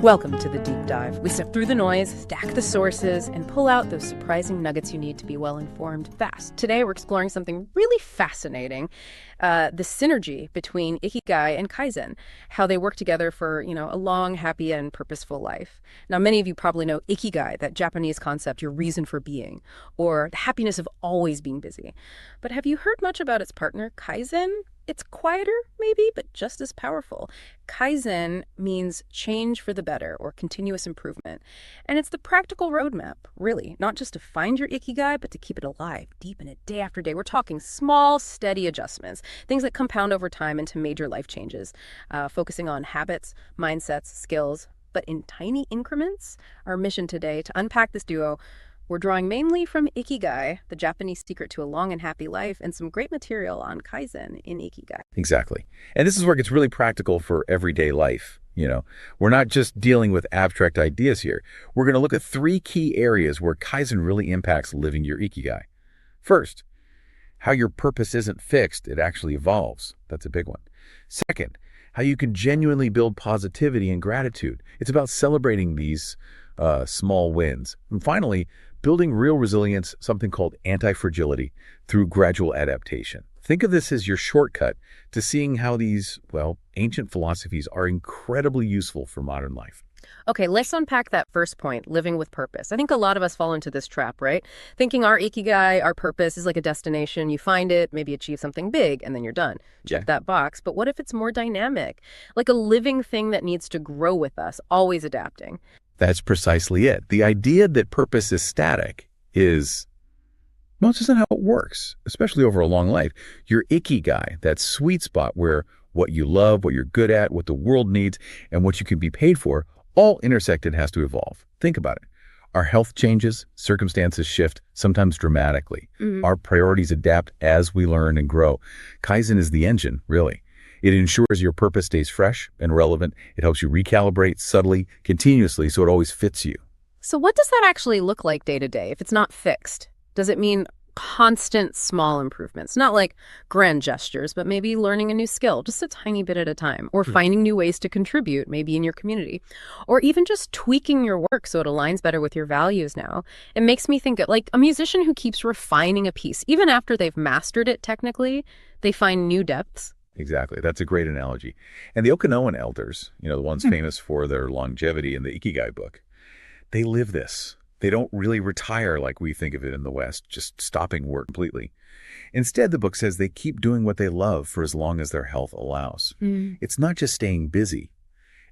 Welcome to the Deep Dive. We sift through the noise, stack the sources, and pull out those surprising nuggets you need to be well-informed fast. Today, we're exploring something really fascinating, the synergy between Ikigai and Kaizen, how they work together for, a long, happy, and purposeful life. Now, many of you probably know Ikigai, that Japanese concept, your reason for being, or the happiness of always being busy. But have you heard much about its partner, Kaizen? It's quieter, maybe, but just as powerful. Kaizen means change for the better or continuous improvement. And it's the practical roadmap, really, not just to find your Ikigai, but to keep it alive, deep in it, day after day. We're talking small, steady adjustments, things that compound over time into major life changes, focusing on habits, mindsets, skills, but in tiny increments. Our mission today to unpack this duo. We're drawing mainly from Ikigai, the Japanese secret to a long and happy life, and some great material on Kaizen in Ikigai. Exactly. And this is where it gets really practical for everyday life. We're not just dealing with abstract ideas here. We're going to look at 3 key areas where Kaizen really impacts living your Ikigai. First, how your purpose isn't fixed, it actually evolves. That's a big one. Second, how you can genuinely build positivity and gratitude. It's about celebrating these small wins. And finally, building real resilience, something called anti-fragility, through gradual adaptation. Think of this as your shortcut to seeing how these, ancient philosophies are incredibly useful for modern life. Okay, let's unpack that first point, living with purpose. I think a lot of us fall into this trap, right? Thinking our Ikigai, our purpose, is like a destination. You find it, maybe achieve something big, and then you're done. Check that box. But what if it's more dynamic? Like a living thing that needs to grow with us, always adapting. That's precisely it. The idea that purpose is static is, it's just not how it works, especially over a long life. Your Ikigai, that sweet spot where what you love, what you're good at, what the world needs, and what you can be paid for, all intersected has to evolve. Think about it. Our health changes, circumstances shift, sometimes dramatically. Our priorities adapt as we learn and grow. Kaizen is the engine, really. It ensures your purpose stays fresh and relevant. It helps you recalibrate subtly, continuously, so it always fits you. So what does that actually look like day to day if it's not fixed? Does it mean constant small improvements? Not like grand gestures, but maybe learning a new skill, just a tiny bit at a time, or finding new ways to contribute, maybe in your community, or even just tweaking your work so it aligns better with your values now. It makes me think of like a musician who keeps refining a piece. Even after they've mastered it technically, they find new depths. Exactly. That's a great analogy. And the Okinawan elders, the ones famous for their longevity in the Ikigai book, they live this. They don't really retire like we think of it in the West, just stopping work completely. Instead, the book says they keep doing what they love for as long as their health allows. It's not just staying busy.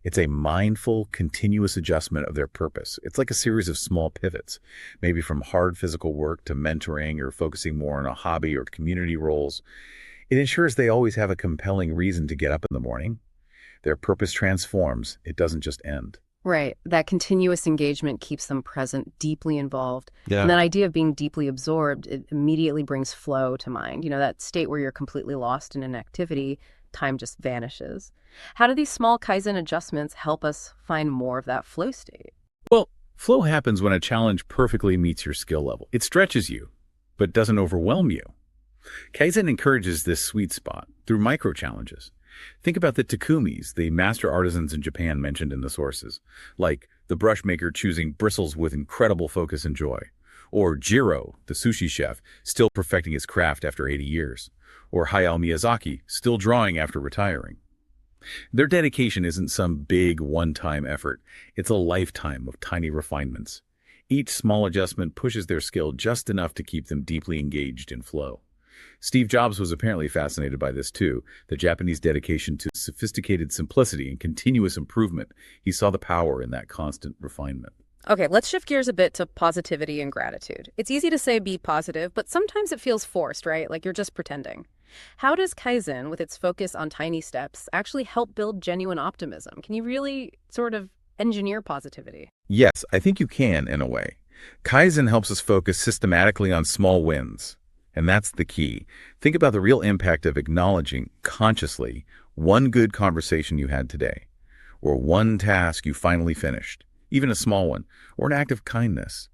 It's a mindful, continuous adjustment of their purpose. It's like a series of small pivots, maybe from hard physical work to mentoring or focusing more on a hobby or community roles. It ensures they always have a compelling reason to get up in the morning. Their purpose transforms. It doesn't just end. Right. That continuous engagement keeps them present, deeply involved. Yeah. And that idea of being deeply absorbed, it immediately brings flow to mind. That state where you're completely lost in an activity, time just vanishes. How do these small Kaizen adjustments help us find more of that flow state? Well, flow happens when a challenge perfectly meets your skill level. It stretches you, but doesn't overwhelm you. Kaizen encourages this sweet spot through micro-challenges. Think about the takumis, the master artisans in Japan mentioned in the sources, like the brush maker choosing bristles with incredible focus and joy, or Jiro, the sushi chef, still perfecting his craft after 80 years, or Hayao Miyazaki, still drawing after retiring. Their dedication isn't some big one-time effort. It's a lifetime of tiny refinements. Each small adjustment pushes their skill just enough to keep them deeply engaged in flow. Steve Jobs was apparently fascinated by this too, the Japanese dedication to sophisticated simplicity and continuous improvement. He saw the power in that constant refinement. Okay, let's shift gears a bit to positivity and gratitude. It's easy to say be positive, but sometimes it feels forced, right? Like you're just pretending. How does Kaizen, with its focus on tiny steps, actually help build genuine optimism? Can you really sort of engineer positivity? Yes, I think you can in a way. Kaizen helps us focus systematically on small wins. And that's the key. Think about the real impact of acknowledging consciously one good conversation you had today, or one task you finally finished, even a small one, or an act of kindness.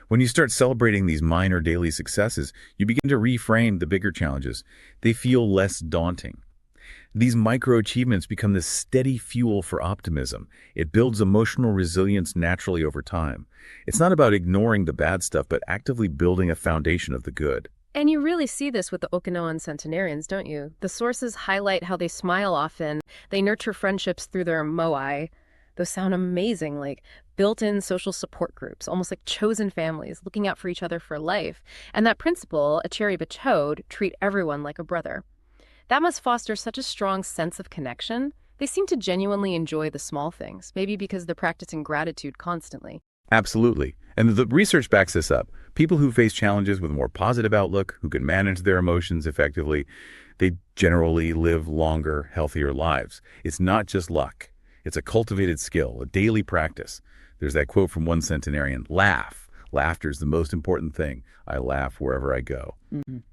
When you start celebrating these minor daily successes, you begin to reframe the bigger challenges. They feel less daunting. These micro-achievements become this steady fuel for optimism. It builds emotional resilience naturally over time. It's not about ignoring the bad stuff, but actively building a foundation of the good. And you really see this with the Okinawan centenarians, don't you? The sources highlight how they smile often. They nurture friendships through their moai. Those sound amazing, like built-in social support groups, almost like chosen families looking out for each other for life. And that principle, a cherry bechode, treat everyone like a brother. That must foster such a strong sense of connection. They seem to genuinely enjoy the small things, maybe because they're practicing gratitude constantly. Absolutely. And the research backs this up. People who face challenges with a more positive outlook, who can manage their emotions effectively, they generally live longer, healthier lives. It's not just luck. It's a cultivated skill, a daily practice. There's that quote from one centenarian, laugh. Laughter is the most important thing. I laugh wherever I go.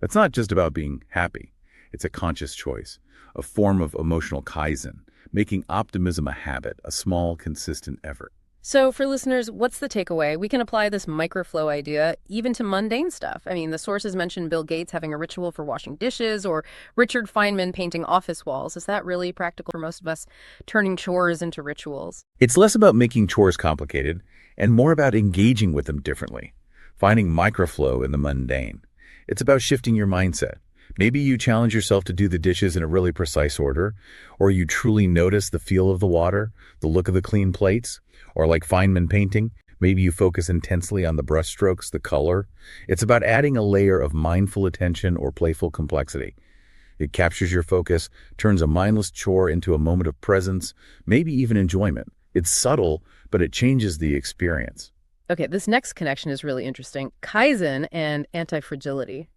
That's not just about being happy. It's a conscious choice, a form of emotional Kaizen, making optimism a habit, a small, consistent effort. So for listeners, what's the takeaway? We can apply this microflow idea even to mundane stuff. I mean, the sources mention Bill Gates having a ritual for washing dishes or Richard Feynman painting office walls. Is that really practical for most of us, turning chores into rituals? It's less about making chores complicated and more about engaging with them differently, finding microflow in the mundane. It's about shifting your mindset. Maybe you challenge yourself to do the dishes in a really precise order, or you truly notice the feel of the water, the look of the clean plates, or like Feynman painting, maybe you focus intensely on the brushstrokes, the color. It's about adding a layer of mindful attention or playful complexity. It captures your focus, turns a mindless chore into a moment of presence, maybe even enjoyment. It's subtle, but it changes the experience. Okay, this next connection is really interesting. Kaizen and anti-fragility.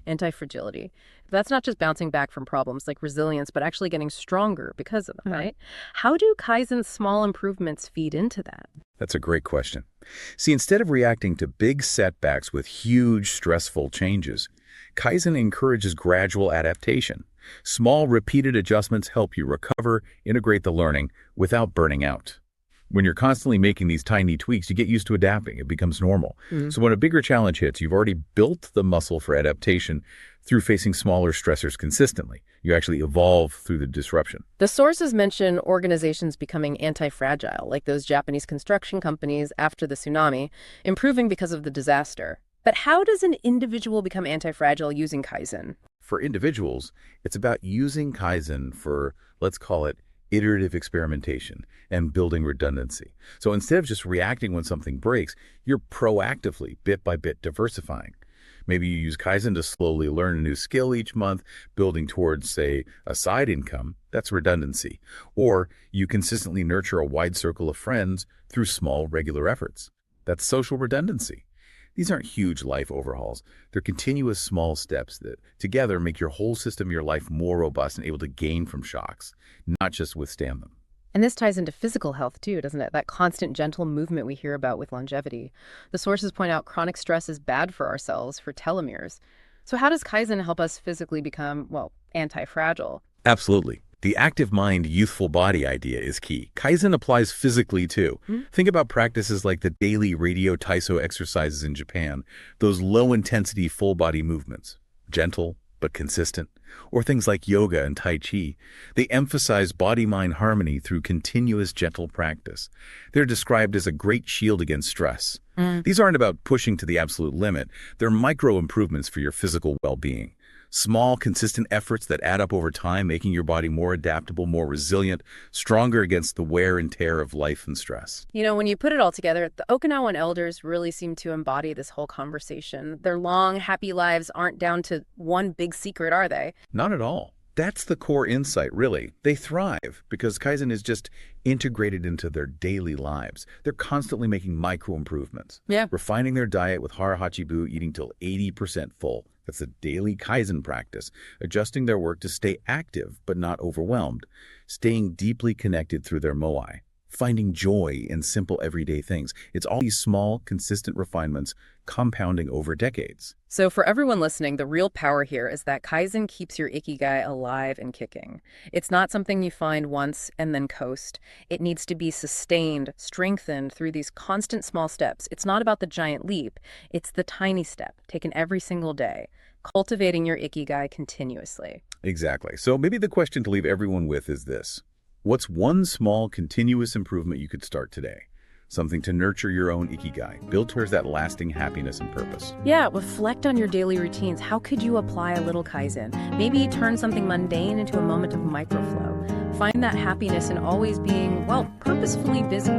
Anti-fragility. That's not just bouncing back from problems like resilience, but actually getting stronger because of them, right? How do Kaizen's small improvements feed into that? That's a great question. See, instead of reacting to big setbacks with huge, stressful changes, Kaizen encourages gradual adaptation. Small, repeated adjustments help you recover, integrate the learning without burning out. When you're constantly making these tiny tweaks, you get used to adapting. It becomes normal. So when a bigger challenge hits, you've already built the muscle for adaptation through facing smaller stressors consistently. You actually evolve through the disruption. The sources mention organizations becoming anti-fragile, like those Japanese construction companies after the tsunami, improving because of the disaster. But how does an individual become anti-fragile using Kaizen? For individuals, it's about using Kaizen for, let's call it, iterative experimentation and building redundancy. So instead of just reacting when something breaks, you're proactively, bit by bit, diversifying. Maybe you use Kaizen to slowly learn a new skill each month, building towards, say, a side income. That's redundancy. Or you consistently nurture a wide circle of friends through small, regular efforts. That's social redundancy. These aren't huge life overhauls. They're continuous small steps that together make your whole system, your life more robust and able to gain from shocks, not just withstand them. And this ties into physical health too, doesn't it? That constant gentle movement we hear about with longevity. The sources point out chronic stress is bad for our cells, for telomeres. So how does Kaizen help us physically become, well, anti-fragile? Absolutely. The active mind, youthful body idea is key. Kaizen applies physically too. Think about practices like the daily radio Taiso exercises in Japan, those low-intensity full-body movements, gentle but consistent, or things like yoga and Tai Chi. They emphasize body-mind harmony through continuous gentle practice. They're described as a great shield against stress. These aren't about pushing to the absolute limit. They're micro improvements for your physical well-being. Small, consistent efforts that add up over time, making your body more adaptable, more resilient, stronger against the wear and tear of life and stress. You know, when you put it all together, the Okinawan elders really seem to embody this whole conversation. Their long, happy lives aren't down to one big secret, are they? Not at all. That's the core insight, really. They thrive because Kaizen is just integrated into their daily lives. They're constantly making micro improvements. Refining their diet with hara hachibu, eating till 80% full. That's a daily Kaizen practice, adjusting their work to stay active but not overwhelmed, staying deeply connected through their moai, finding joy in simple everyday things. It's all these small, consistent refinements compounding over decades. So for everyone listening, the real power here is that Kaizen keeps your Ikigai alive and kicking. It's not something you find once and then coast. It needs to be sustained, strengthened through these constant small steps. It's not about the giant leap. It's the tiny step taken every single day. cultivating your Ikigai continuously. Exactly. So maybe the question to leave everyone with is this. What's one small continuous improvement you could start today? Something to nurture your own Ikigai, build towards that lasting happiness and purpose. Yeah, reflect on your daily routines. How could you apply a little Kaizen? Maybe turn something mundane into a moment of microflow. Find that happiness in always being, well, purposefully busy.